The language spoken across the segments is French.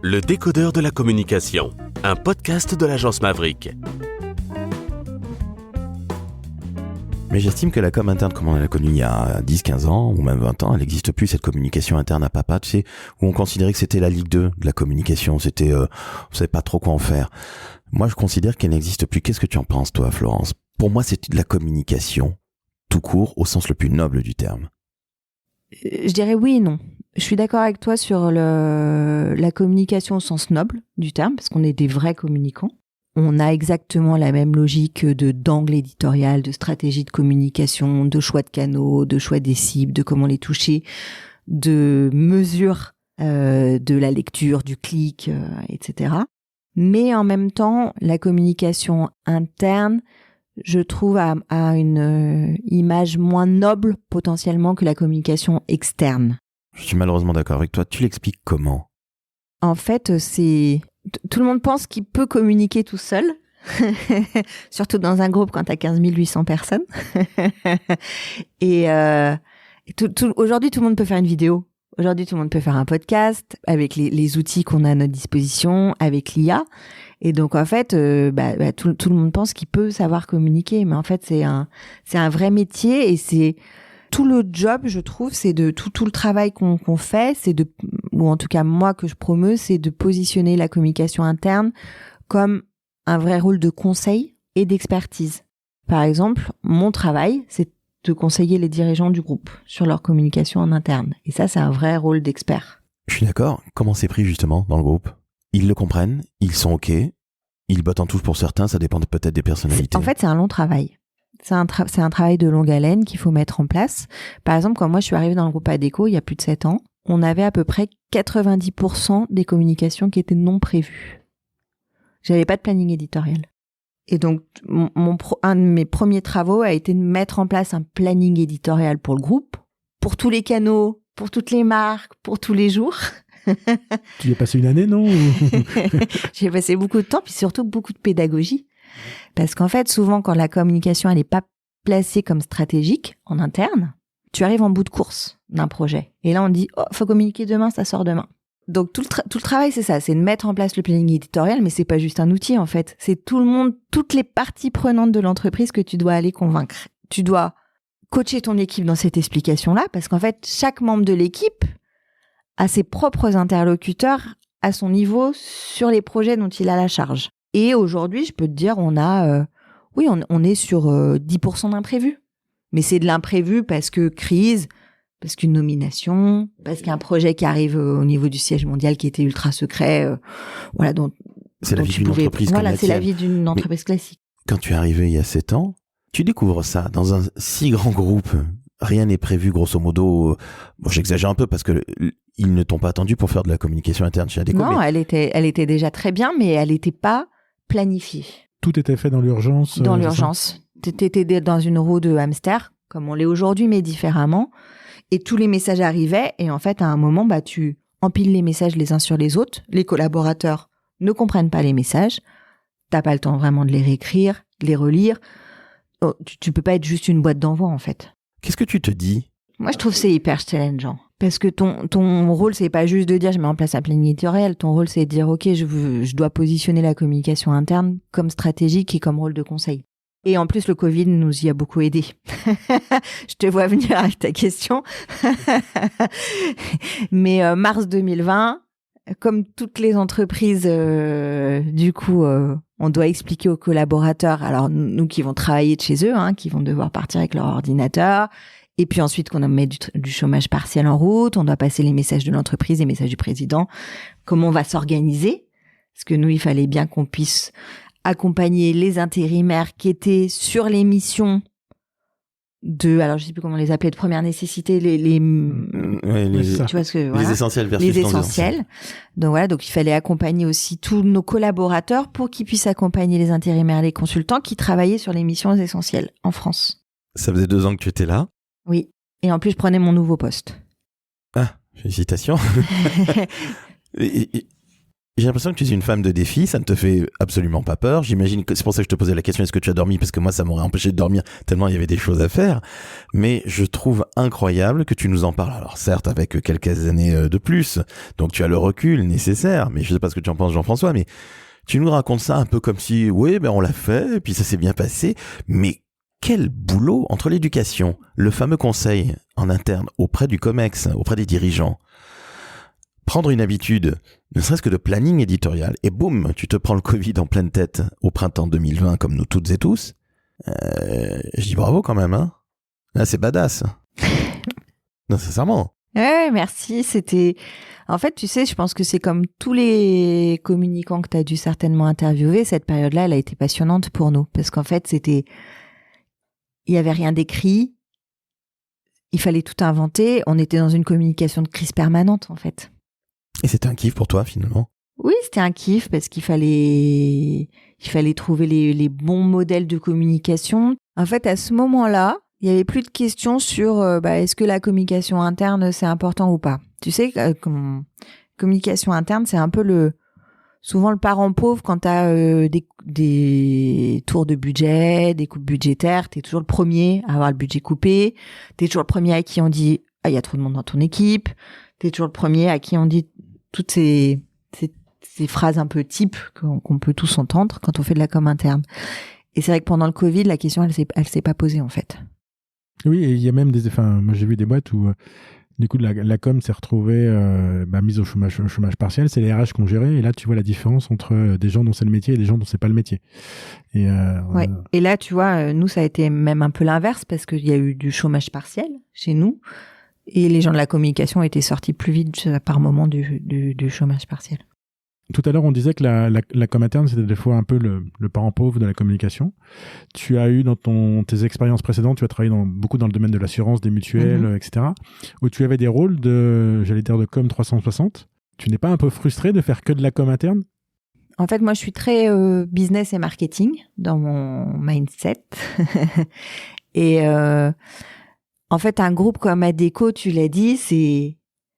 Le décodeur de la communication, un podcast de l'agence Maverick. Mais j'estime que la com interne, comme on l'a connue il y a 10-15 ans, ou même 20 ans, elle n'existe plus, cette communication interne à papa, tu sais, où on considérait que c'était la Ligue 2 de la communication, c'était, on savait pas trop quoi en faire. Moi, je considère qu'elle n'existe plus. Qu'est-ce que tu en penses, toi, Florence? Pour moi, c'est de la communication, tout court, au sens le plus noble du terme. Je dirais oui et non. Je suis d'accord avec toi sur la communication au sens noble du terme, parce qu'on est des vrais communicants. On a exactement la même logique d'angle éditorial, de stratégie de communication, de choix de canaux, de choix des cibles, de comment les toucher, de mesure de la lecture, du clic, etc. Mais en même temps, la communication interne, je trouve, a une image moins noble potentiellement que la communication externe. Je suis malheureusement d'accord avec toi. Tu l'expliques comment? En fait, tout le monde pense qu'il peut communiquer tout seul, surtout dans un groupe quand t'as 15 800 personnes. Et aujourd'hui, tout le monde peut faire une vidéo. Aujourd'hui, tout le monde peut faire un podcast avec les outils qu'on a à notre disposition, avec l'IA. Et donc, en fait, tout le monde pense qu'il peut savoir communiquer. Mais en fait, c'est un vrai métier et c'est tout le job, je trouve, c'est de tout le travail qu'on fait, ou en tout cas moi que je promeus, c'est de positionner la communication interne comme un vrai rôle de conseil et d'expertise. Par exemple, mon travail, c'est de conseiller les dirigeants du groupe sur leur communication en interne. Et ça, c'est un vrai rôle d'expert. Je suis d'accord. Comment c'est pris justement dans le groupe? Ils le comprennent, ils sont OK, ils bottent en touche pour certains, ça dépend peut-être des personnalités. En fait, c'est un long travail. C'est un travail de longue haleine qu'il faut mettre en place. Par exemple, quand moi je suis arrivée dans le groupe Adecco il y a plus de 7 ans, on avait à peu près 90% des communications qui étaient non prévues. J'avais pas de planning éditorial. Et donc, un de mes premiers travaux a été de mettre en place un planning éditorial pour le groupe, pour tous les canaux, pour toutes les marques, pour tous les jours. Tu y as passé une année, non? J'ai passé beaucoup de temps, puis surtout beaucoup de pédagogie. Parce qu'en fait, souvent, quand la communication, elle n'est pas placée comme stratégique en interne, tu arrives en bout de course d'un projet. Et là, on dit, oh, faut communiquer demain, ça sort demain. Donc, tout le travail, c'est ça, c'est de mettre en place le planning éditorial, mais c'est pas juste un outil, en fait. C'est tout le monde, toutes les parties prenantes de l'entreprise que tu dois aller convaincre. Tu dois coacher ton équipe dans cette explication-là, parce qu'en fait, chaque membre de l'équipe a ses propres interlocuteurs à son niveau sur les projets dont il a la charge. Et aujourd'hui, je peux te dire, on est sur 10% d'imprévu. Mais c'est de l'imprévu parce que crise, parce qu'une nomination, parce qu'un projet qui arrive au niveau du siège mondial qui était ultra secret, c'est la vie d'une entreprise comme la tienne. C'est la vie d'une entreprise classique. Quand tu es arrivé il y a 7 ans, tu découvres ça dans un si grand groupe. Rien n'est prévu, grosso modo. Bon, j'exagère un peu parce que ils ne t'ont pas attendu pour faire de la communication interne chez Adecco. Non, elle était déjà très bien, mais elle n'était pas planifiée. Tout était fait dans l'urgence. Dans l'urgence. T'étais dans une roue de hamster, comme on l'est aujourd'hui, mais différemment. Et tous les messages arrivaient. Et en fait, à un moment, tu empiles les messages les uns sur les autres. Les collaborateurs ne comprennent pas les messages. T'as pas le temps vraiment de les réécrire, de les relire. Oh, tu peux pas être juste une boîte d'envoi, en fait. Qu'est-ce que tu te dis? Moi, je trouve que c'est hyper challengeant. Parce que ton rôle, c'est pas juste de dire je mets en place un planning éditorial. Ton rôle, c'est de dire ok, je dois positionner la communication interne comme stratégique et comme rôle de conseil. Et en plus, le Covid nous y a beaucoup aidé. Je te vois venir avec ta question. Mais mars 2020, comme toutes les entreprises, on doit expliquer aux collaborateurs, alors nous qui vont travailler de chez eux, qui vont devoir partir avec leur ordinateur, et puis ensuite qu'on met du chômage partiel en route, on doit passer les messages de l'entreprise, les messages du président, comment on va s'organiser, parce que nous, il fallait bien qu'on puisse accompagner les intérimaires qui étaient sur les missions alors je sais plus comment on les appelait, de première nécessité, tu vois ce que, voilà, les essentiels versus les essentiels. Donc il fallait accompagner aussi tous nos collaborateurs pour qu'ils puissent accompagner les intérimaires et les consultants qui travaillaient sur les missions essentielles en France. Ça faisait 2 ans que tu étais là? Oui. Et en plus, je prenais mon nouveau poste. Ah, félicitations. J'ai l'impression que tu es une femme de défi, ça ne te fait absolument pas peur. J'imagine que c'est pour ça que je te posais la question, est-ce que tu as dormi? Parce que moi, ça m'aurait empêché de dormir tellement il y avait des choses à faire. Mais je trouve incroyable que tu nous en parles. Alors certes, avec quelques années de plus, donc tu as le recul nécessaire, mais je sais pas ce que tu en penses, Jean-François, mais tu nous racontes ça un peu comme si, oui, ben on l'a fait, et puis ça s'est bien passé. Mais quel boulot entre l'éducation, le fameux conseil en interne auprès du COMEX, auprès des dirigeants, prendre une habitude, ne serait-ce que de planning éditorial, et boum, tu te prends le Covid en pleine tête au printemps 2020, comme nous toutes et tous. Je dis bravo quand même, hein. Là, c'est badass. Non, sincèrement. Ouais, merci. En fait, tu sais, je pense que c'est comme tous les communicants que tu as dû certainement interviewer. Cette période-là, elle a été passionnante pour nous. Parce qu'en fait, il y avait rien d'écrit. Il fallait tout inventer. On était dans une communication de crise permanente, en fait. Et c'était un kiff pour toi, finalement? Oui, c'était un kiff parce qu'il fallait trouver les bons modèles de communication. En fait, à ce moment-là, il y avait plus de questions sur est-ce que la communication interne c'est important ou pas. Tu sais, communication interne, c'est un peu souvent le parent pauvre quand tu as des tours de budget, des coupes budgétaires. T'es toujours le premier à avoir le budget coupé. T'es toujours le premier à qui on dit il y a trop de monde dans ton équipe. T'es toujours le premier à qui on dit toutes ces phrases un peu types qu'on peut tous entendre quand on fait de la com interne. Et c'est vrai que pendant le Covid, la question, elle s'est pas posée, en fait. Oui, et il y a même moi j'ai vu des boîtes où, du coup, la com s'est retrouvée mise au chômage partiel. C'est les RH qui ont géré. Et là, tu vois la différence entre des gens dont c'est le métier et des gens dont c'est pas le métier. Et, ouais. Et là, tu vois, nous, ça a été même un peu l'inverse parce qu'il y a eu du chômage partiel chez nous. Et les gens de la communication étaient sortis plus vite par moment du chômage partiel. Tout à l'heure, on disait que la com interne, c'était des fois un peu le parent pauvre de la communication. Tu as eu dans tes expériences précédentes, tu as travaillé beaucoup dans le domaine de l'assurance, des mutuelles, etc., où tu avais des rôles de com 360. Tu n'es pas un peu frustré de faire que de la com interne? En fait, moi, je suis très business et marketing dans mon mindset. Et en fait, un groupe comme Adecco, tu l'as dit, c'est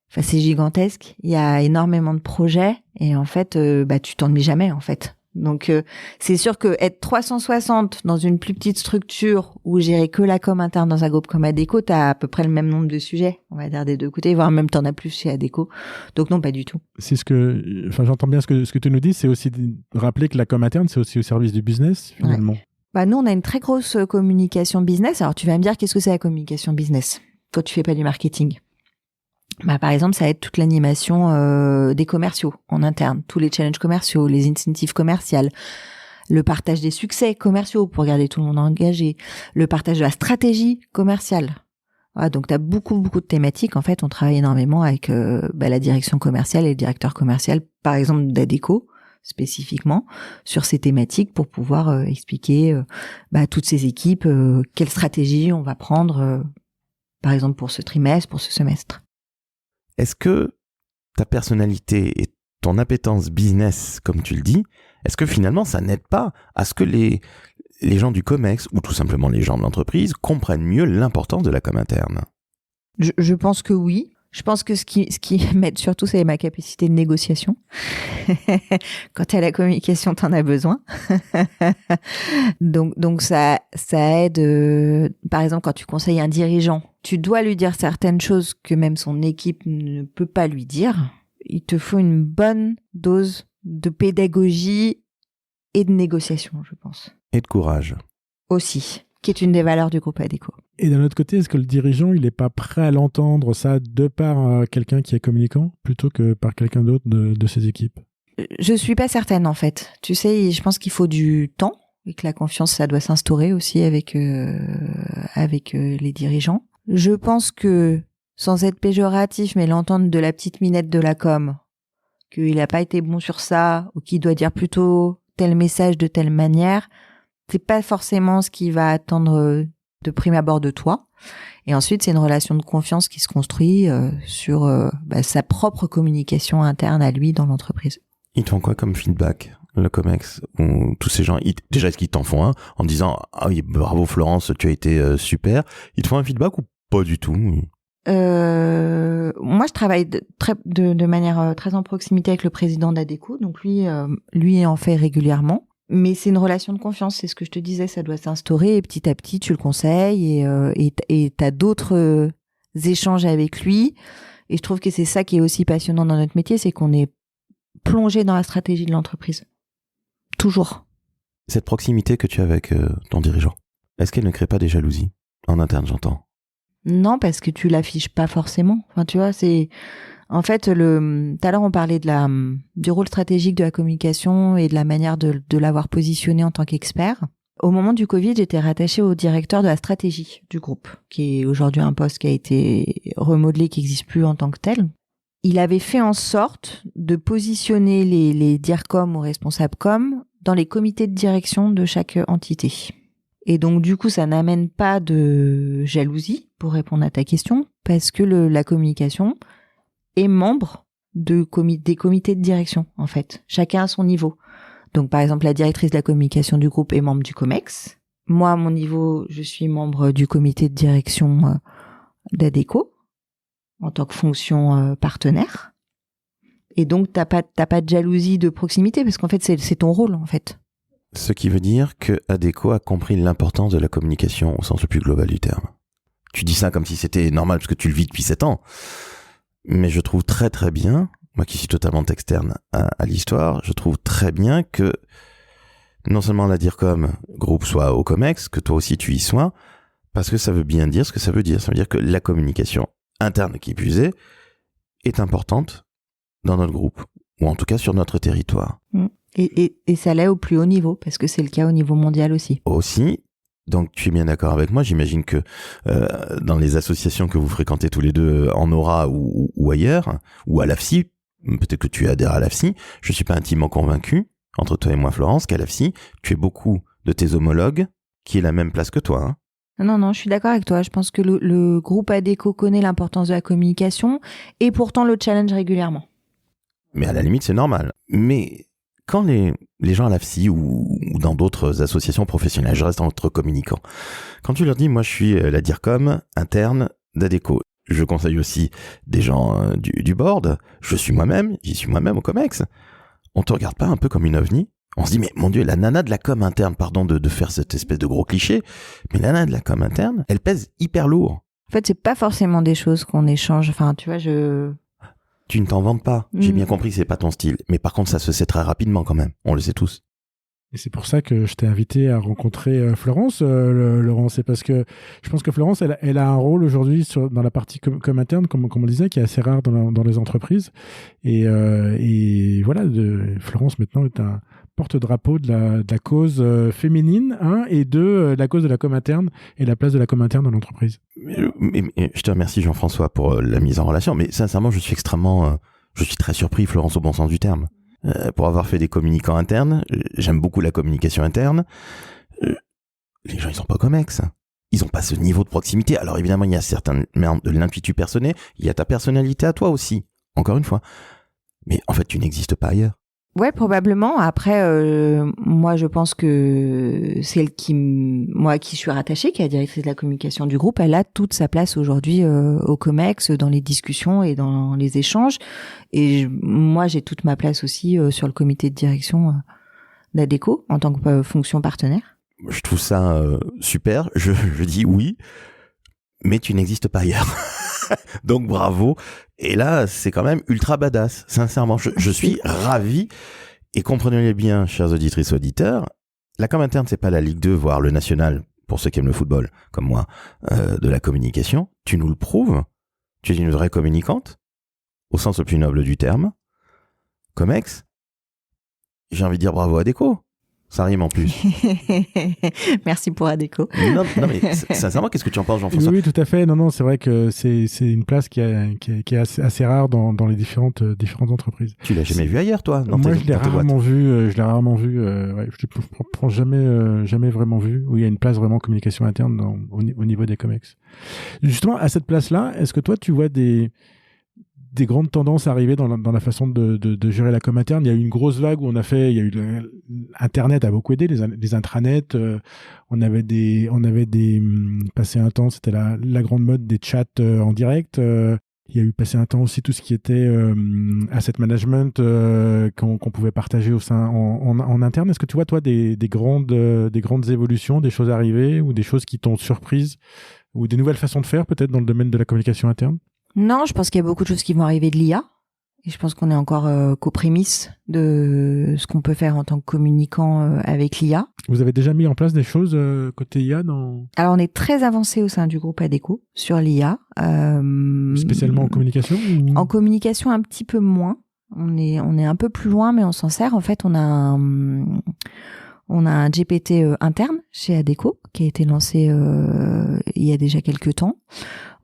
gigantesque. Il y a énormément de projets et en fait, tu t'ennuies jamais en fait. Donc, c'est sûr que être 360 dans une plus petite structure où gérer que la com interne dans un groupe comme Adecco, t'as à peu près le même nombre de sujets, on va dire des deux côtés, voire même t'en as plus chez Adecco. Donc non, pas du tout. C'est j'entends bien ce que tu nous dis, c'est aussi de rappeler que la com interne, c'est aussi au service du business finalement. Ouais. Nous, on a une très grosse communication business. Alors, tu vas me dire, qu'est-ce que c'est la communication business quand tu fais pas du marketing? Par exemple, ça va être toute l'animation des commerciaux en interne, tous les challenges commerciaux, les incentives commerciales, le partage des succès commerciaux pour garder tout le monde engagé, le partage de la stratégie commerciale. Voilà, donc, tu as beaucoup de thématiques. En fait, on travaille énormément avec la direction commerciale et le directeur commercial, par exemple, d'Adecco, spécifiquement sur ces thématiques pour pouvoir expliquer toutes ces équipes quelle stratégie on va prendre par exemple pour ce trimestre, pour ce semestre. Est-ce que ta personnalité et ton appétence business, comme tu le dis, est-ce que finalement ça n'aide pas à ce que les gens du COMEX ou tout simplement les gens de l'entreprise comprennent mieux l'importance de la com interne? Je pense que oui. Je pense que ce qui m'aide surtout, c'est ma capacité de négociation. Quand tu as la communication, tu en as besoin. donc ça aide. Par exemple, quand tu conseilles un dirigeant, tu dois lui dire certaines choses que même son équipe ne peut pas lui dire. Il te faut une bonne dose de pédagogie et de négociation, je pense. Et de courage. Aussi, qui est une des valeurs du groupe Adecco. Et d'un autre côté, est-ce que le dirigeant, il n'est pas prêt à l'entendre ça de par quelqu'un qui est communicant plutôt que par quelqu'un d'autre de ses équipes? Je suis pas certaine en fait. Tu sais, je pense qu'il faut du temps et que la confiance, ça doit s'instaurer aussi avec les dirigeants. Je pense que, sans être péjoratif, mais l'entendre de la petite minette de la com, qu'il n'a pas été bon sur ça ou qu'il doit dire plutôt tel message de telle manière, c'est pas forcément ce qu'il va attendre de prime abord de toi. Et ensuite, c'est une relation de confiance qui se construit sur sa propre communication interne à lui dans l'entreprise. Ils te font quoi comme feedback, le COMEX, ou tous ces gens? Déjà, est-ce qu'ils t'en font un en disant « Ah oui, bravo Florence, tu as été super ». Ils te font un feedback ou pas du tout? Moi, je travaille de manière très en proximité avec le président d'Adecco, donc lui en fait régulièrement. Mais c'est une relation de confiance, c'est ce que je te disais, ça doit s'instaurer et petit à petit tu le conseilles et t'as d'autres échanges avec lui. Et je trouve que c'est ça qui est aussi passionnant dans notre métier, c'est qu'on est plongé dans la stratégie de l'entreprise. Toujours. Cette proximité que tu as avec ton dirigeant, est-ce qu'elle ne crée pas des jalousies en interne, j'entends? Non, parce que tu l'affiches pas forcément. Enfin, tu vois, c'est en fait tout à l'heure on parlait du rôle stratégique de la communication et de la manière de l'avoir positionné en tant qu'expert. Au moment du Covid, j'étais rattachée au directeur de la stratégie du groupe, qui est aujourd'hui un poste qui a été remodelé, qui n'existe plus en tant que tel. Il avait fait en sorte de positionner les DIRCOM ou responsables com dans les comités de direction de chaque entité. Et donc, du coup, ça n'amène pas de jalousie, pour répondre à ta question, parce que la communication est membre des comités de direction, en fait. Chacun à son niveau. Donc, par exemple, la directrice de la communication du groupe est membre du COMEX. Moi, à mon niveau, je suis membre du comité de direction d'Adecco, en tant que fonction partenaire. Et donc, t'as pas de jalousie de proximité, parce qu'en fait, c'est ton rôle, en fait. Ce qui veut dire que Adecco a compris l'importance de la communication au sens le plus global du terme. Tu dis ça comme si c'était normal, parce que tu le vis depuis 7 ans. Mais je trouve très très bien, moi qui suis totalement externe à l'histoire, je trouve très bien que non seulement la DIRCOM groupe soit au COMEX, que toi aussi tu y sois, parce que ça veut bien dire ce que ça veut dire. Ça veut dire que la communication interne qui plus est importante dans notre groupe, ou en tout cas sur notre territoire. Et ça l'est au plus haut niveau, parce que c'est le cas au niveau mondial aussi. Aussi, donc tu es bien d'accord avec moi, j'imagine que dans les associations que vous fréquentez tous les deux en Aura ou ailleurs, ou à l'AFSI, peut-être que tu adhères à l'AFSI, je suis pas intimement convaincu, entre toi et moi Florence, qu'à l'AFSI, tu es beaucoup de tes homologues qui est la même place que toi. Non, je suis d'accord avec toi. Je pense que le groupe Adecco connaît l'importance de la communication et pourtant le challenge régulièrement. Mais à la limite, c'est normal. Mais quand les gens à l'AFSI ou dans d'autres associations professionnelles, je reste entre communicants, quand tu leur dis, moi je suis la DIRCOM interne d'Adecco, je conseille aussi des gens du board, j'y suis moi-même au COMEX, on te regarde pas un peu comme une ovni? On se dit, mais mon Dieu, la nana de la com interne, pardon de faire cette espèce de gros cliché, mais la nana de la com interne, elle pèse hyper lourd. En fait, c'est pas forcément des choses qu'on échange. Enfin, tu vois, Tu ne t'en vantes pas. J'ai bien compris que c'est pas ton style. Mais par contre, ça se sait très rapidement quand même. On le sait tous. Et c'est pour ça que je t'ai invité à rencontrer Florence, Laurent. C'est parce que je pense que Florence, elle a un rôle aujourd'hui dans la partie com interne, comme on disait, qui est assez rare dans les entreprises. Et voilà, Florence maintenant est un porte-drapeau de la cause féminine, et de la cause de la com interne et la place de la com interne dans l'entreprise. Mais je te remercie Jean-François pour la mise en relation. Mais sincèrement, je suis très surpris, Florence, au bon sens du terme. Pour avoir fait des communicants internes, j'aime beaucoup la communication interne. Les gens, ils sont pas COMEX. Ils ont pas ce niveau de proximité. Alors évidemment, il y a de l'intuitu personnel, il y a ta personnalité à toi aussi, encore une fois. Mais en fait, tu n'existes pas ailleurs. Ouais, probablement. Après, moi, je pense que celle moi, qui suis rattachée, qui est la directrice de la communication du groupe, elle a toute sa place aujourd'hui au COMEX, dans les discussions et dans les échanges. Et moi, j'ai toute ma place aussi sur le comité de direction d'Adecco en tant que fonction partenaire. Je trouve ça super. Je dis oui, mais tu n'existes pas ailleurs. Donc bravo. Et là, c'est quand même ultra badass. Sincèrement, je suis ravi. Et comprenez-le bien, chers auditrices et auditeurs, la com interne, c'est pas la Ligue 2, voire le national, pour ceux qui aiment le football, comme moi, de la communication. Tu nous le prouves. Tu es une vraie communicante, au sens le plus noble du terme. COMEX, j'ai envie de dire bravo à Adecco. Ça rime en plus. Merci pour Adecco. Non, mais sincèrement, qu'est-ce que tu en penses, Jean-François? Oui, tout à fait. Non, c'est vrai que c'est une place qui est assez rare dans les différentes entreprises. Tu l'as jamais vu ailleurs, toi? Moi, je l'ai rarement vu. Ouais, je ne prends jamais vraiment vu où il y a une place vraiment communication interne au niveau des COMEX. Justement, à cette place-là, est-ce que toi, tu vois des des grandes tendances arrivées dans la façon de gérer la com interne. Il y a eu une grosse vague où Internet a beaucoup aidé, les intranets. On avait passé un temps, c'était la grande mode des chats en direct. Il y a eu passé un temps aussi tout ce qui était asset management qu'on pouvait partager au sein en interne. Est-ce que tu vois, toi, des grandes évolutions, des choses arrivées ou des choses qui t'ont surprise ou des nouvelles façons de faire peut-être dans le domaine de la communication interne? Non, je pense qu'il y a beaucoup de choses qui vont arriver de l'IA. Et je pense qu'on est encore qu'aux prémices de ce qu'on peut faire en tant que communicant avec l'IA. Vous avez déjà mis en place des choses côté IA Alors, on est très avancé au sein du groupe Adecco sur l'IA. Spécialement en communication ou... En communication, un petit peu moins. On est un peu plus loin, mais on s'en sert. En fait, on a un GPT interne chez Adecco qui a été lancé il y a déjà quelques temps.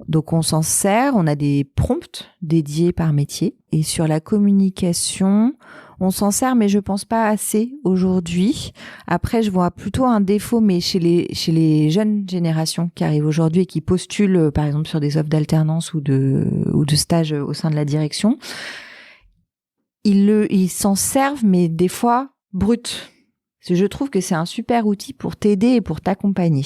Donc on s'en sert, on a des prompts dédiés par métier. Et sur la communication, on s'en sert, mais je pense pas assez aujourd'hui. Après, je vois plutôt un défaut, mais chez les jeunes générations qui arrivent aujourd'hui et qui postulent, par exemple, sur des offres d'alternance ou de stage au sein de la direction, ils s'en servent, mais des fois brut. Je trouve que c'est un super outil pour t'aider et pour t'accompagner.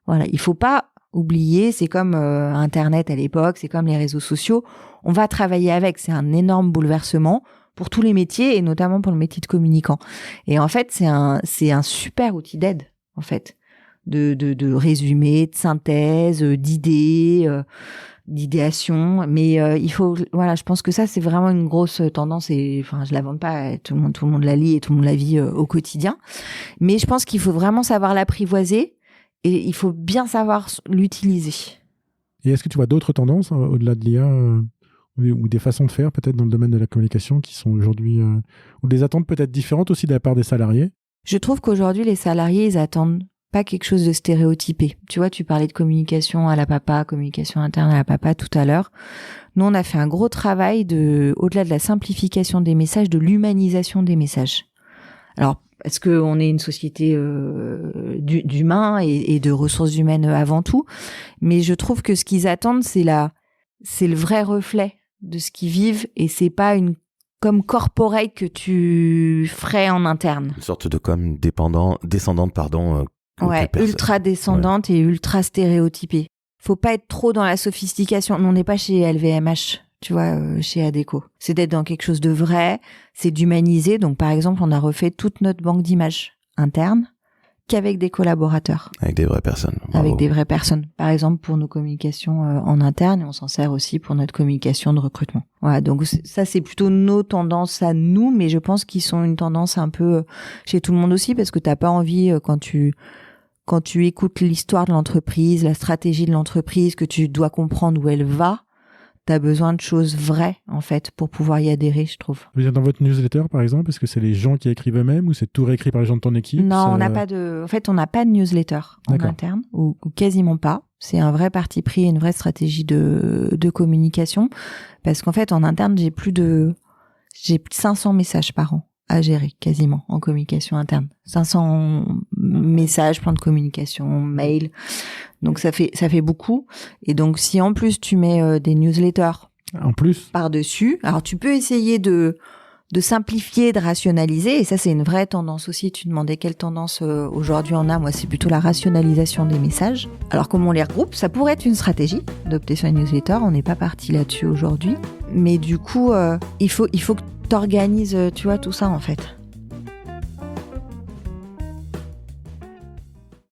Voilà, il faut pas oublier, c'est comme Internet à l'époque, c'est comme les réseaux sociaux. On va travailler avec, c'est un énorme bouleversement pour tous les métiers et notamment pour le métier de communicant. Et en fait, c'est un super outil d'aide, en fait, de résumé, de synthèse, d'idées, d'idéation. Mais il faut, voilà, je pense que ça, c'est vraiment une grosse tendance et enfin, je la vante pas, tout le monde la lit et tout le monde la vit au quotidien. Mais je pense qu'il faut vraiment savoir l'apprivoiser. Et il faut bien savoir l'utiliser. Et est-ce que tu vois d'autres tendances au-delà de l'IA ou des façons de faire peut-être dans le domaine de la communication qui sont aujourd'hui ou des attentes peut-être différentes aussi de la part des salariés? Je trouve qu'aujourd'hui les salariés ils attendent pas quelque chose de stéréotypé. Tu vois, tu parlais de communication à la papa, communication interne à la papa tout à l'heure. Nous on a fait un gros travail au-delà de la simplification des messages, de l'humanisation des messages. Alors parce qu'on est une société d'humains et de ressources humaines avant tout. Mais je trouve que ce qu'ils attendent, c'est le vrai reflet de ce qu'ils vivent et c'est pas une com corporate que tu ferais en interne. Une sorte de com descendante. Ouais, ultra descendante et ultra stéréotypée. Faut pas être trop dans la sophistication. On n'est pas chez LVMH. Tu vois, chez Adecco. C'est d'être dans quelque chose de vrai, c'est d'humaniser. Donc, par exemple, on a refait toute notre banque d'images interne qu'avec des collaborateurs. Avec des vraies personnes. Bravo. Avec des vraies personnes. Par exemple, pour nos communications en interne, et on s'en sert aussi pour notre communication de recrutement. Voilà, donc ça, c'est plutôt nos tendances à nous, mais je pense qu'ils sont une tendance un peu chez tout le monde aussi, parce que t'as pas envie, quand tu écoutes l'histoire de l'entreprise, la stratégie de l'entreprise, que tu dois comprendre où elle va, t'as besoin de choses vraies, en fait, pour pouvoir y adhérer, je trouve. Vous êtes dans votre newsletter, par exemple, est-ce que c'est les gens qui écrivent eux-mêmes ou c'est tout réécrit par les gens de ton équipe? Non, on n'a pas de newsletter en interne, ou quasiment pas. C'est un vrai parti pris et une vraie stratégie de communication. Parce qu'en fait, en interne, j'ai plus de 500 messages par an à gérer, quasiment, en communication interne. 500 messages, plans de communication, mails. Donc ça fait beaucoup. Et donc si en plus tu mets des newsletters en plus par-dessus, alors tu peux essayer de simplifier, de rationaliser. Et ça c'est une vraie tendance aussi. Tu demandais quelle tendance aujourd'hui on a. Moi c'est plutôt la rationalisation des messages. Alors comment on les regroupe, ça pourrait être une stratégie d'opter sur une newsletter. On n'est pas parti là-dessus aujourd'hui. Mais du coup il faut que t'organises, tu vois, tout ça en fait.